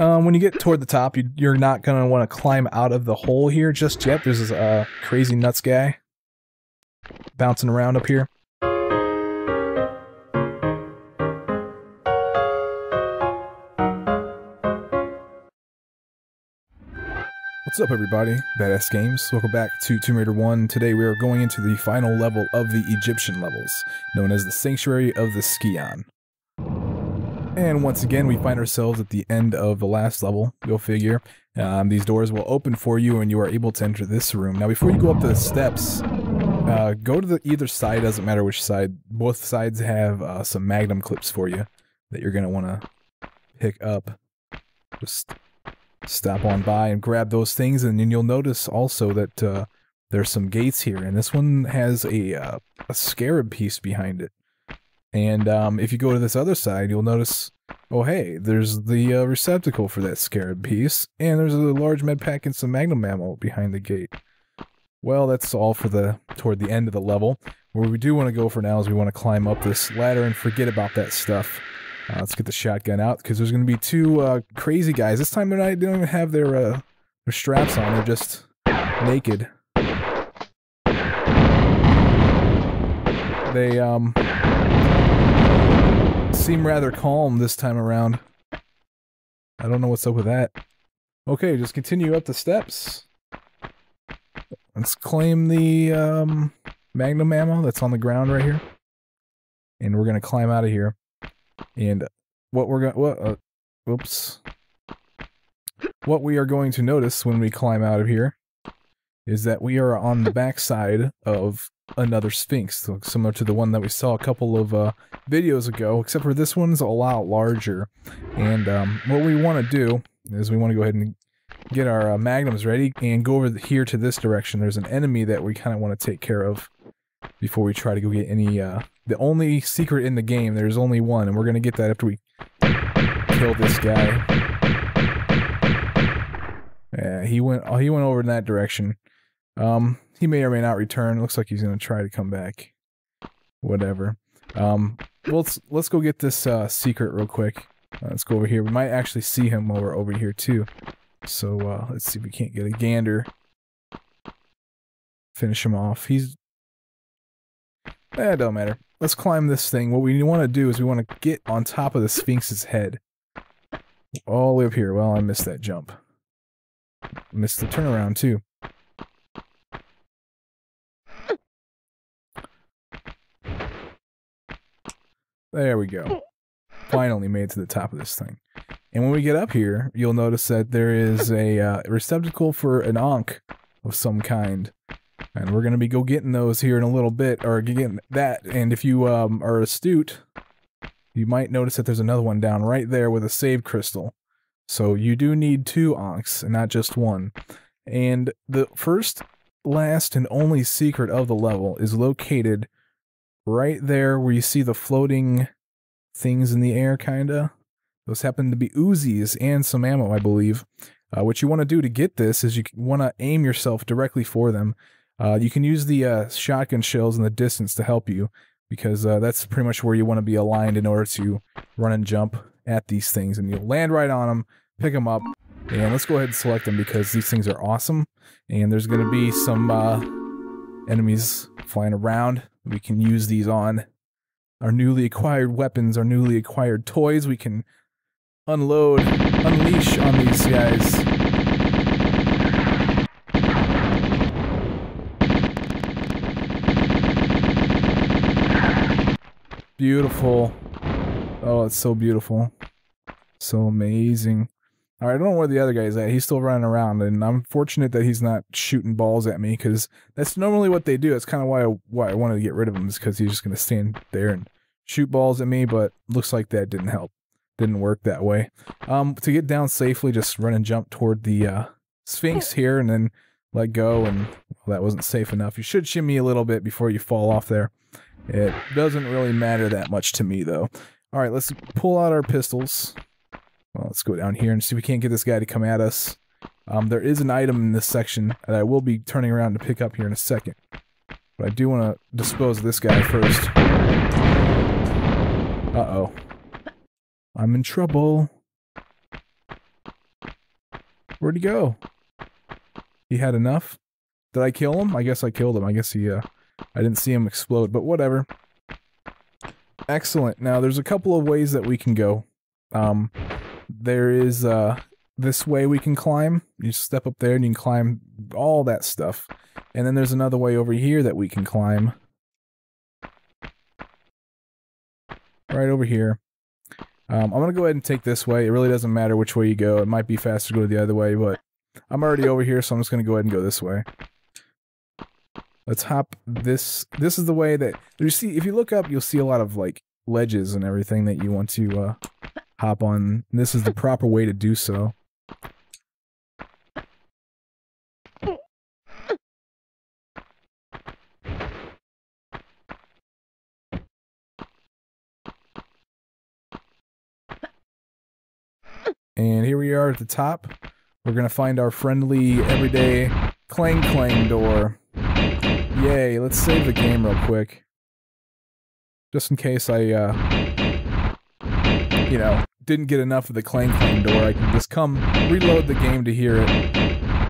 When you get toward the top, you're not going to want to climb out of the hole here just yet. There's this crazy nuts guy bouncing around up here. What's up, everybody? Badass Games. Welcome back to Tomb Raider 1. Today we are going into the final level of the Egyptian levels, known as the Sanctuary of the Scion. And once again, we find ourselves at the end of the last level. Go figure. These doors will open for you and you are able to enter this room. Now, before you go up the steps, go to either side. Doesn't matter which side. Both sides have some magnum clips for you that you're going to want to pick up. Just stop on by and grab those things, and then you'll notice also that there's some gates here, and this one has a scarab piece behind it. And if you go to this other side, you'll notice, oh hey, there's the receptacle for that scarab piece, and there's a large med pack and some magnum ammo behind the gate. Well, that's all for toward the end of the level. Where we do want to go for now is we want to climb up this ladder and forget about that stuff. Let's get the shotgun out, because there's going to be two crazy guys. This time they don't even have their straps on. They're just naked. They seem rather calm this time around. I don't know what's up with that. Okay, just continue up the steps. Let's claim the magnum ammo that's on the ground right here. And we're going to climb out of here. And what we're going what we are going to notice when we climb out of here is that we are on the backside of another Sphinx, similar to the one that we saw a couple of videos ago, except for this one's a lot larger. And what we want to do is we want to go ahead and get our magnums ready and go over here to this direction. There's an enemy that we kind of want to take care of before we try to go get any the only secret in the game. There's only one, and we're gonna get that after we kill this guy. Yeah, he went over in that direction. He may or may not return. Looks like he's gonna try to come back. Whatever. Let's go get this secret real quick. Let's go over here. We might actually see him over here too. So let's see if we can't get a gander. Finish him off. It don't matter. Let's climb this thing. What we want to do is we want to get on top of the Sphinx's head. All the way up here. Well, I missed that jump. Missed the turnaround, too. There we go. Finally made it to the top of this thing. And when we get up here, you'll notice that there is a receptacle for an ankh of some kind. And we're going to be getting those here in a little bit, or getting that. And if you are astute, you might notice that there's another one down right there with a save crystal. So you do need two ankhs, and not just one. And the first, last, and only secret of the level is located right there where you see the floating things in the air, kinda. Those happen to be Uzis and some ammo, I believe. What you want to do to get this is you want to aim yourself directly for them. You can use the shotgun shells in the distance to help you, because that's pretty much where you want to be aligned in order to run and jump at these things. And you'll land right on them, pick them up, and let's go ahead and select them because these things are awesome. And there's going to be some enemies flying around. We can use these on our newly acquired weapons, our newly acquired toys. We can unleash on these guys. Beautiful. Oh, it's so beautiful. So amazing. Alright, I don't know where the other guy's at. He's still running around, and I'm fortunate that he's not shooting balls at me, because that's normally what they do. That's kind of why I wanted to get rid of him, is because he's just going to stand there and shoot balls at me, but looks like that didn't help. Didn't work that way. To get down safely, just run and jump toward the Sphinx here, and then let go, and well, that wasn't safe enough. You should shimmy a little bit before you fall off there. It doesn't really matter that much to me, though. Alright, let's pull out our pistols. Well, let's go down here and see if we can't get this guy to come at us. There is an item in this section that I will be turning around to pick up here in a second. But I do want to dispose of this guy first. Uh-oh. I'm in trouble. Where'd he go? He had enough? Did I kill him? I guess I killed him. I guess I didn't see him explode, but whatever. Excellent. Now, there's a couple of ways that we can go. There is, this way we can climb. You step up there and you can climb all that stuff. And then there's another way over here that we can climb. Right over here. I'm gonna go ahead and take this way. It really doesn't matter which way you go. It might be faster to go the other way, but I'm already over here, so I'm just gonna go ahead and go this way. Let's hop this. This is the way that you see. If you look up, you'll see a lot of like ledges and everything that you want to hop on. And this is the proper way to do so. And here we are at the top. We're gonna find our friendly, everyday clang clang door. Yay, let's save the game real quick. Just in case I, you know, didn't get enough of the clang clang door, I can just come reload the game to hear it.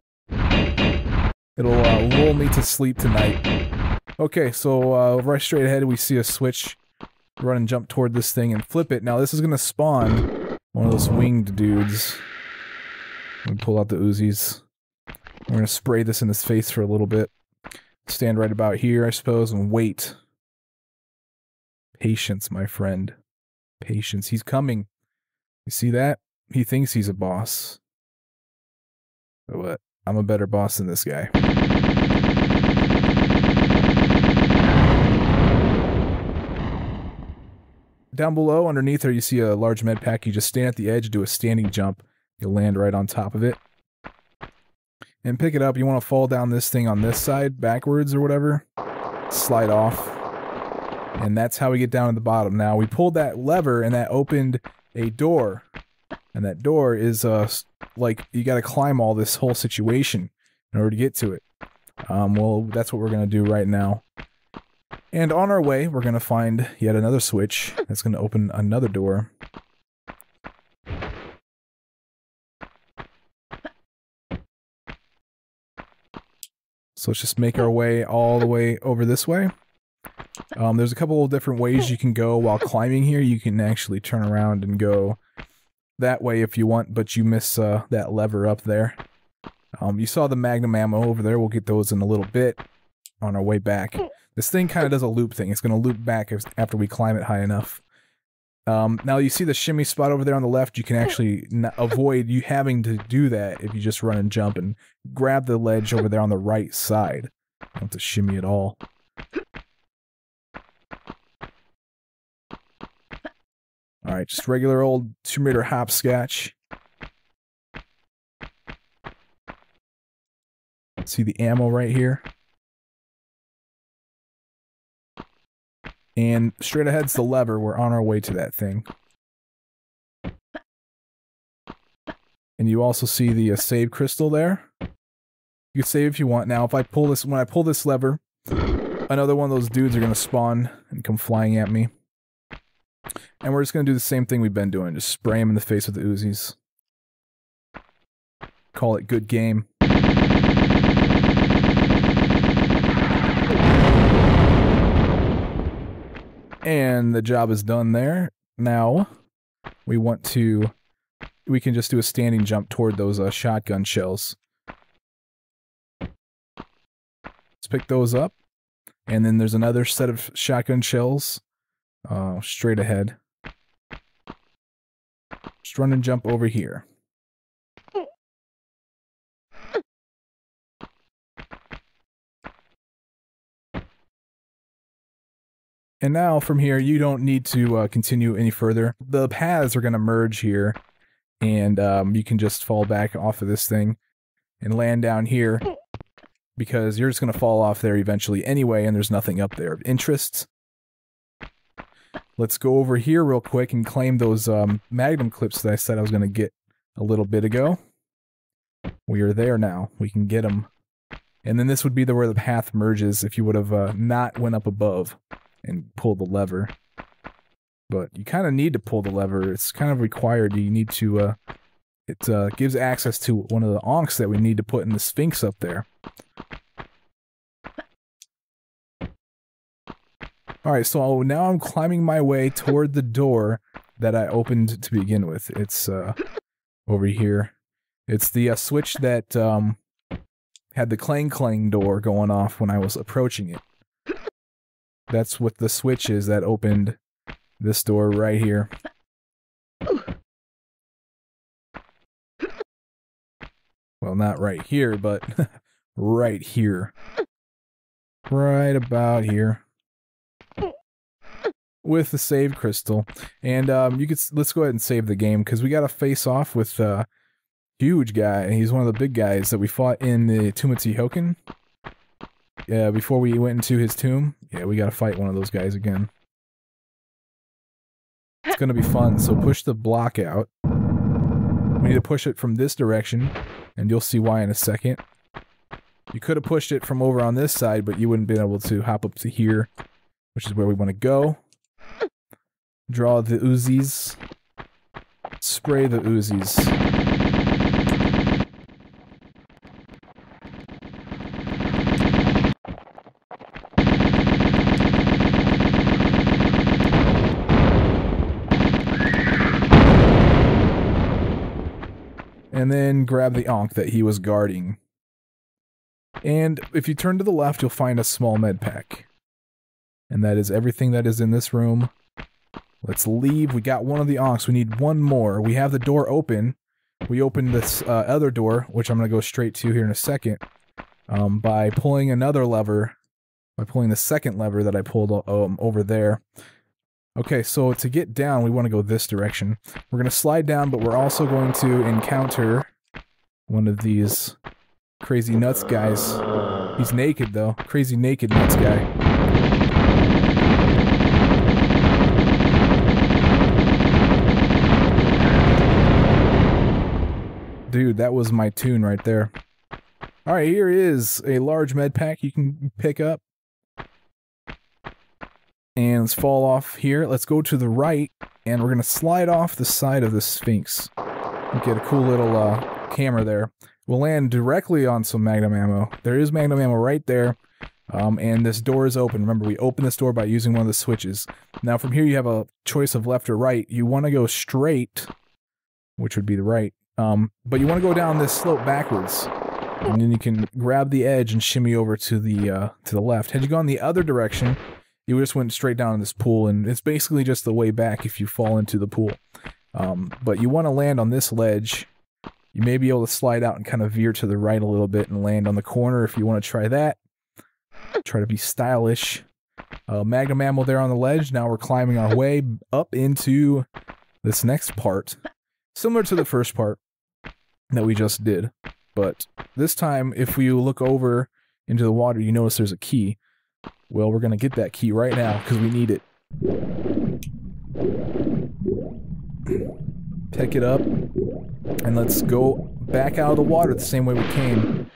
It'll lull me to sleep tonight. Okay, so right straight ahead we see a switch. Run and jump toward this thing and flip it. Now this is gonna spawn one of those winged dudes. Let me pull out the Uzis. We're gonna spray this in his face for a little bit. Stand right about here, I suppose, and wait. Patience, my friend. Patience. He's coming. You see that? He thinks he's a boss. But what? I'm a better boss than this guy. Down below, underneath there, you see a large med pack. You just stand at the edge, do a standing jump. You'll land right on top of it. And pick it up. You want to fall down this thing on this side, backwards or whatever. Slide off. And that's how we get down to the bottom. Now, we pulled that lever, and that opened a door. And that door is, like, you gotta climb all this whole situation in order to get to it. Well, that's what we're gonna do right now. And on our way, we're gonna find yet another switch that's gonna open another door. So let's just make our way all the way over this way. There's a couple of different ways you can go while climbing here. You can actually turn around and go that way if you want, but you miss that lever up there. You saw the magnum ammo over there. We'll get those in a little bit on our way back. This thing kind of does a loop thing. It's going to loop back after we climb it high enough. Now you see the shimmy spot over there on the left. You can actually avoid you having to do that if you just run and jump and grab the ledge over there on the right side. You don't have to shimmy at all. Alright, just regular old Tomb Raider hopscotch. See the ammo right here. And straight ahead's the lever. We're on our way to that thing. And you also see the save crystal there. You can save if you want. Now, if I pull this, when I pull this lever, another one of those dudes are going to spawn and come flying at me. And we're just going to do the same thing we've been doing. Just spray him in the face with the Uzis. Call it good game. And the job is done there. Now, we can just do a standing jump toward those shotgun shells. Let's pick those up. And then there's another set of shotgun shells straight ahead. Just run and jump over here. And now, from here, you don't need to continue any further. The paths are going to merge here, and you can just fall back off of this thing and land down here, because you're just going to fall off there eventually anyway, and there's nothing up there of interest. Let's go over here real quick and claim those magnum clips that I said I was going to get a little bit ago. We are there now. We can get them. And then this would be where the path merges if you would have not went up above and pull the lever. But you kind of need to pull the lever. It's kind of required. You need to, It gives access to one of the onks that we need to put in the Sphinx up there. Alright, so now I'm climbing my way toward the door that I opened to begin with. It's over here. It's the switch that had the clang door going off when I was approaching it. That's what the switch is that opened this door right here. Well, not right here, but right here. Right about here. With the save crystal. And let's go ahead and save the game, because we gotta face off with huge guy. He's one of the big guys that we fought in the Tomb of Tihokin. Yeah, before we went into his tomb. Yeah, we gotta fight one of those guys again. It's gonna be fun, so push the block out. We need to push it from this direction, and you'll see why in a second. You could have pushed it from over on this side, but you wouldn't have been able to hop up to here, which is where we want to go. Draw the Uzis. Spray the Uzis. And then grab the Ankh that he was guarding. And if you turn to the left, you'll find a small med pack. And that is everything that is in this room. Let's leave. We got one of the Ankhs. We need one more. We have the door open. We opened this other door, which I'm going to go straight to here in a second, by pulling another lever, by pulling the second lever that I pulled over there. Okay, so to get down, we want to go this direction. We're going to slide down, but we're also going to encounter one of these crazy nuts guys. He's naked, though. Crazy naked nuts guy. Dude, that was my tune right there. Alright, here is a large med pack you can pick up. And let's fall off here. Let's go to the right, and we're going to slide off the side of the Sphinx. Get a cool little camera there. We'll land directly on some magnum ammo. There is magnum ammo right there. And this door is open. Remember, we opened this door by using one of the switches. Now, from here, you have a choice of left or right. You want to go straight, which would be the right. But you want to go down this slope backwards, and then you can grab the edge and shimmy over to the left. Had you gone the other direction, you just went straight down in this pool, and it's basically just the way back if you fall into the pool. But you want to land on this ledge. You may be able to slide out and kind of veer to the right a little bit and land on the corner if you want to try that. Try to be stylish. Magnum ammo there on the ledge. Now we're climbing our way up into this next part. Similar to the first part that we just did. But this time, if we look over into the water, you notice there's a key. Well, we're going to get that key right now because we need it. Pick it up. And let's go back out of the water the same way we came.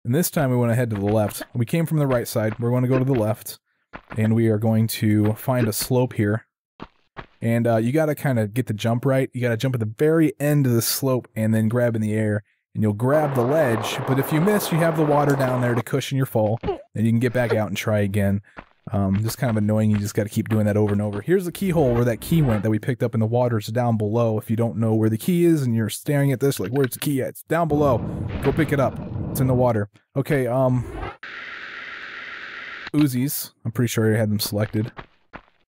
And this time we want to head to the left. We came from the right side. We're going to go to the left. And we are going to find a slope here. And you got to kind of get the jump right. You got to jump at the very end of the slope and then grab in the air. And you'll grab the ledge. But if you miss, you have the water down there to cushion your fall. And you can get back out and try again. Just kind of annoying. You just got to keep doing that over and over. Here's the keyhole where that key went that we picked up in the waters down below. If you don't know where the key is and you're staring at this, like, where's the key at? It's down below. Go pick it up. It's in the water. Okay, Uzis. I'm pretty sure I had them selected.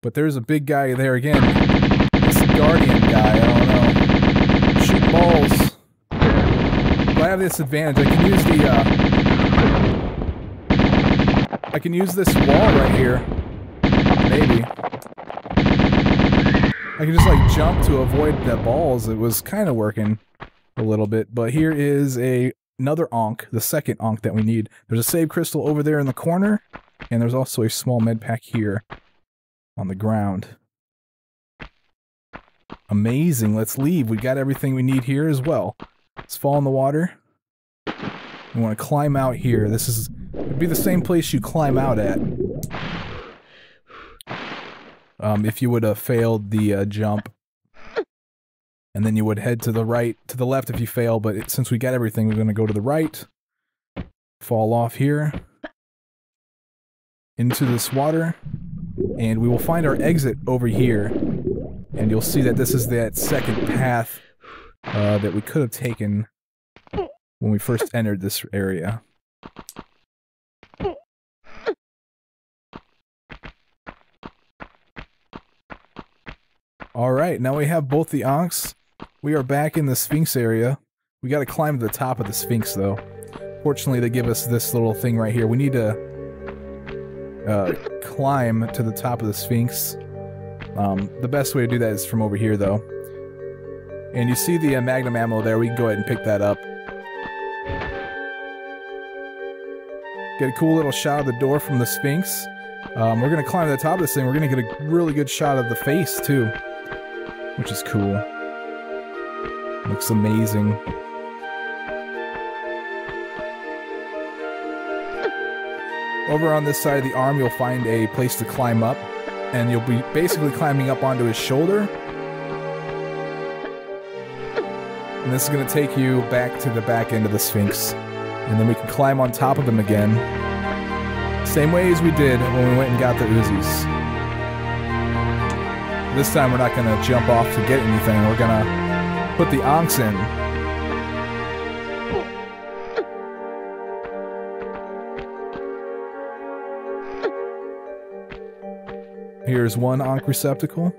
But there's a big guy there again. This Guardian guy, I don't know. Shoot balls. But I have this advantage. I can use I can use this wall right here. Maybe. I can just like jump to avoid the balls. It was kind of working a little bit. But here is another Ankh, the second Ankh that we need. There's a save crystal over there in the corner. And there's also a small med pack here on the ground. Amazing. Let's leave. We got everything we need here as well. Let's fall in the water. We want to climb out here. This would be the same place you climb out at. if you would have failed the jump. And then you would head to the right, to the left if you fail, but since we got everything, we're going to go to the right, fall off here, into this water, and we will find our exit over here. And you'll see that this is that second path that we could have taken when we first entered this area. Alright, now we have both the Ankhs. We are back in the Sphinx area. We gotta climb to the top of the Sphinx, though. Fortunately, they give us this little thing right here. We need to climb to the top of the Sphinx. The best way to do that is from over here, though. And you see the magnum ammo there. We can go ahead and pick that up. Get a cool little shot of the door from the Sphinx. We're gonna climb to the top of this thing. We're gonna get a really good shot of the face, too. Which is cool. Looks amazing. Over on this side of the arm, you'll find a place to climb up, and you'll be basically climbing up onto his shoulder. And this is going to take you back to the back end of the Sphinx. And then we can climb on top of him again. Same way as we did when we went and got the Uzis. This time we're not going to jump off to get anything, we're going to put the Ankhs in. Here's one Ankh receptacle.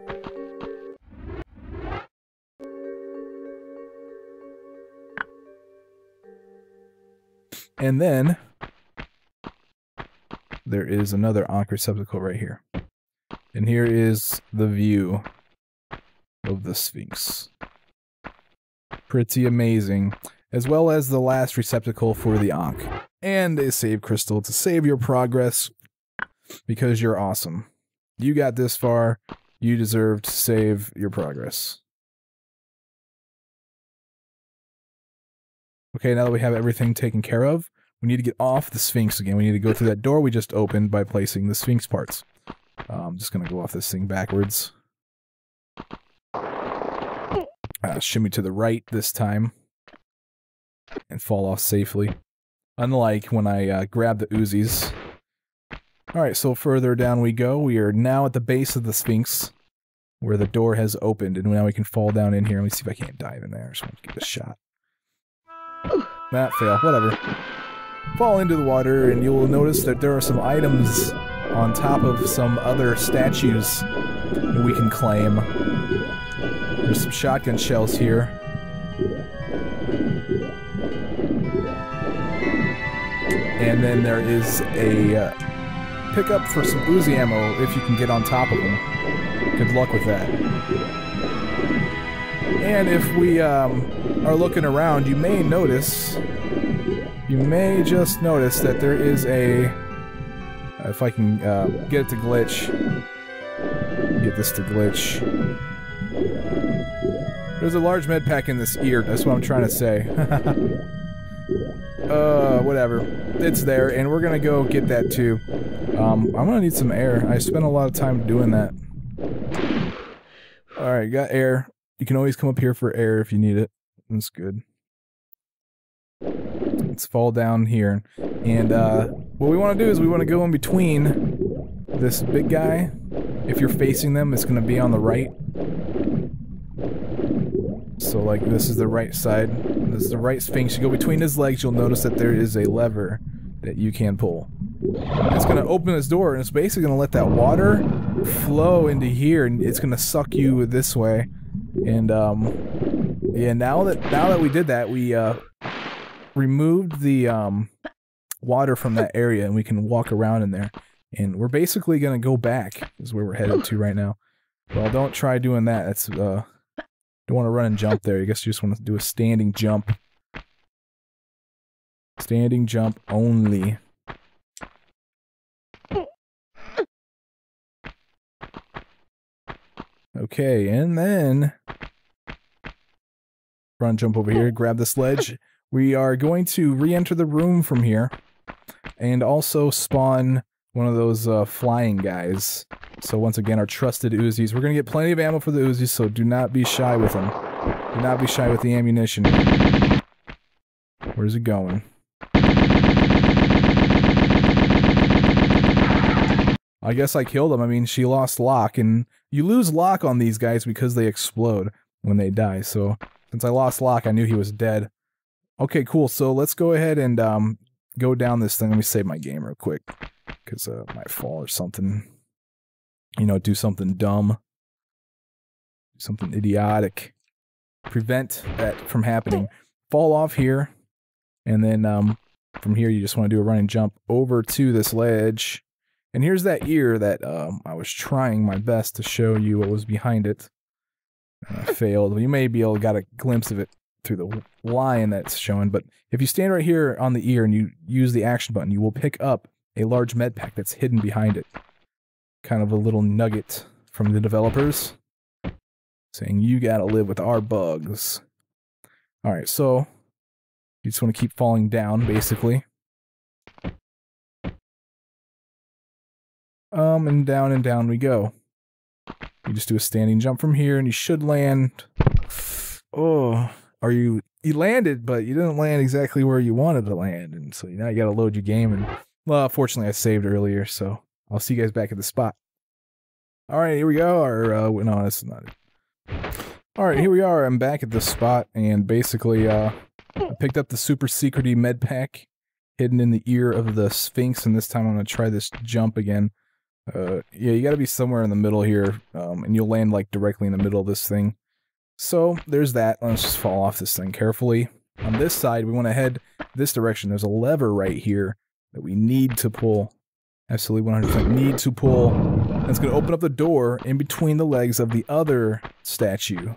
And then there is another Ankh receptacle right here. And here is the view of the Sphinx. Pretty amazing. As well as the last receptacle for the Ankh. And a save crystal to save your progress. Because you're awesome. You got this far. You deserve to save your progress. Okay, now that we have everything taken care of, we need to get off the Sphinx again. We need to go through that door we just opened by placing the Sphinx parts. I'm just gonna go off this thing backwards. Shimmy to the right this time. And fall off safely. Unlike when I grabbed the Uzis. Alright, so further down we go. We are now at the base of the Sphinx. Where the door has opened. And now we can fall down in here. Let me see if I can't dive in there. I just want to give it a shot. That fail. Whatever. Fall into the water and you'll notice that there are some items on top of some other statues that we can claim. There's some shotgun shells here. And then there is a pickup for some Uzi ammo if you can get on top of them. Good luck with that. And if we are looking around, you may just notice that there is a... if I can get it to glitch. Get this to glitch. There's a large med pack in this ear, that's what I'm trying to say. Whatever. It's there, and we're gonna go get that too. I'm gonna need some air. I spent a lot of time doing that. Alright, got air. You can always come up here for air if you need it. That's good. Let's fall down here. And what we want to do is we want to go in between this big guy. If you're facing them, it's going to be on the right. So like this is the right side. This is the right Sphinx. You go between his legs, you'll notice that there is a lever that you can pull. It's going to open this door, and it's basically going to let that water flow into here, and it's going to suck you this way. And yeah, now that we did that, we removed the water from that area, and we can walk around in there. And we're basically going to go back, is where we're headed to right now. Well, don't try doing that. That's don't want to run and jump there. I guess you just want to do a standing jump. Standing jump only. Okay, and then run, jump over here, grab the sledge. We are going to re-enter the room from here, and also spawn one of those flying guys So once again, our trusted Uzis. We're going to get plenty of ammo for the Uzis, so do not be shy with them. Do not be shy with the ammunition. Where's it going? I guess I killed him. I mean, she lost lock, and you lose lock on these guys because they explode when they die. So since I lost lock, I knew he was dead. Okay, cool. So let's go ahead and go down this thing. Let me save my game real quick, because I might fall or something. You know, do something dumb. Do something idiotic. Prevent that from happening. Fall off here, and then from here you just want to do a running jump over to this ledge. And here's that ear that I was trying my best to show you what was behind it. I failed. You may be able to get a glimpse of it through the line that's showing, but if you stand right here on the ear and you use the action button, you will pick up a large med pack that's hidden behind it. Kind of a little nugget from the developers saying you gotta live with our bugs. Alright, so you just want to keep falling down, basically. And down we go. You just do a standing jump from here, and you should land... Oh, you landed, but you didn't land exactly where you wanted to land, and so now you gotta load your game, and... Well, fortunately I saved earlier, so I'll see you guys back at the spot. Alright, here we go, or, no, that's not it. Alright, here we are, I'm back at this spot, and basically, I picked up the super secrety med pack hidden in the ear of the Sphinx, and this time I'm gonna try this jump again. Yeah, you gotta be somewhere in the middle here, and you'll land, like, directly in the middle of this thing. So, there's that. Let's just fall off this thing carefully. On this side, we want to head this direction. There's a lever right here that we need to pull. Absolutely 100% need to pull. And it's gonna open up the door in between the legs of the other statue.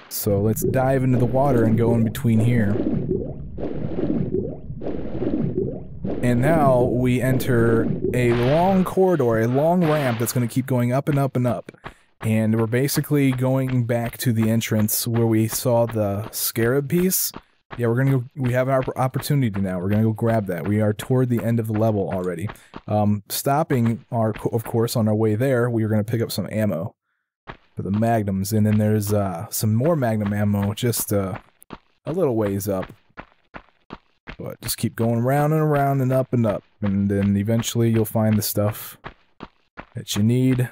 So, let's dive into the water and go in between here. And now we enter a long corridor, a long ramp that's going to keep going up and up and up. And we're basically going back to the entrance where we saw the scarab piece. Yeah, we have our opportunity now. We're going to go grab that. We are toward the end of the level already. Stopping, of course, on our way there, we are going to pick up some ammo for the magnums. And then there's some more magnum ammo just a little ways up. But just keep going around and around and up, and then eventually you'll find the stuff that you need.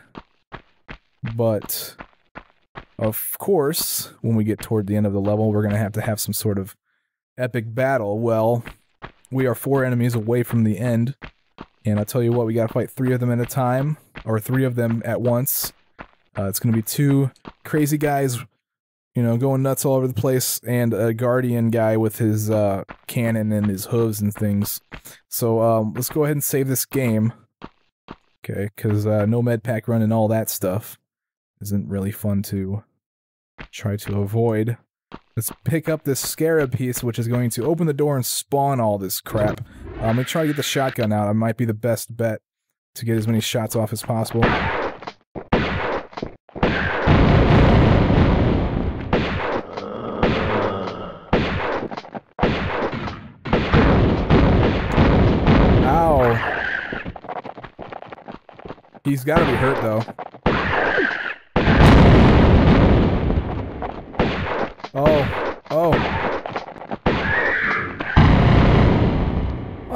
But, of course, when we get toward the end of the level, we're going to have some sort of epic battle. Well, we are 4 enemies away from the end, and I'll tell you what, we gotta fight 3 of them at a time, or 3 of them at once. It's going to be 2 crazy guys, you know, going nuts all over the place, and a guardian guy with his cannon and his hooves and things. So let's go ahead and save this game. Okay, because no med pack run and all that stuff isn't really fun to try to avoid. Let's pick up this scarab piece, which is going to open the door and spawn all this crap. I'm going to try to get the shotgun out. It might be the best bet to get as many shots off as possible. He's gotta be hurt, though. Oh.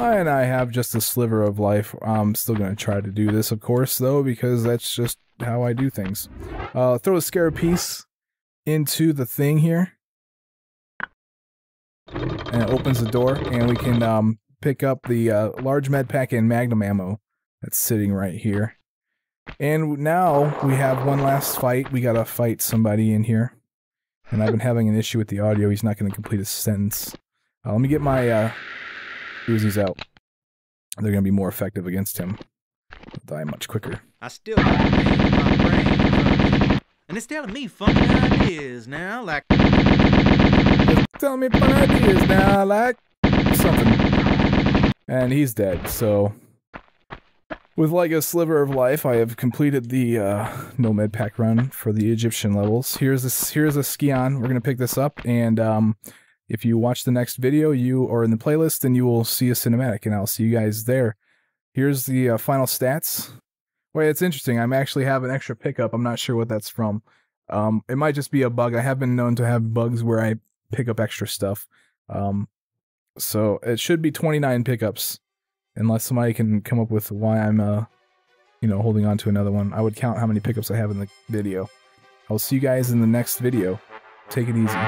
And I have just a sliver of life. I'm still gonna try to do this, of course, though, because that's just how I do things. Throw the scarab piece into the thing here. And it opens the door, and we can pick up the large med pack and magnum ammo that's sitting right here. And now we have one last fight. We gotta fight somebody in here. And I've been having an issue with the audio. He's not gonna complete his sentence. Let me get my Uzis out. They're gonna be more effective against him. They'll die much quicker. I still got pain in my brain. And it's telling me funny ideas now, like... It's telling me funny ideas now, like... something. And he's dead, so... With like a sliver of life, I have completed the no med pack run for the Egyptian levels. Here's a Scion. We're gonna pick this up, and if you watch the next video, you are in the playlist, then you will see a cinematic, and I'll see you guys there. here's the final stats. Wait, it's interesting. I'm actually have an extra pickup. I'm not sure what that's from. It might just be a bug. I have been known to have bugs where I pick up extra stuff. So it should be 29 pickups, unless somebody can come up with why I'm, holding on to another one. I would count how many pickups I have in the video. I'll see you guys in the next video. Take it easy.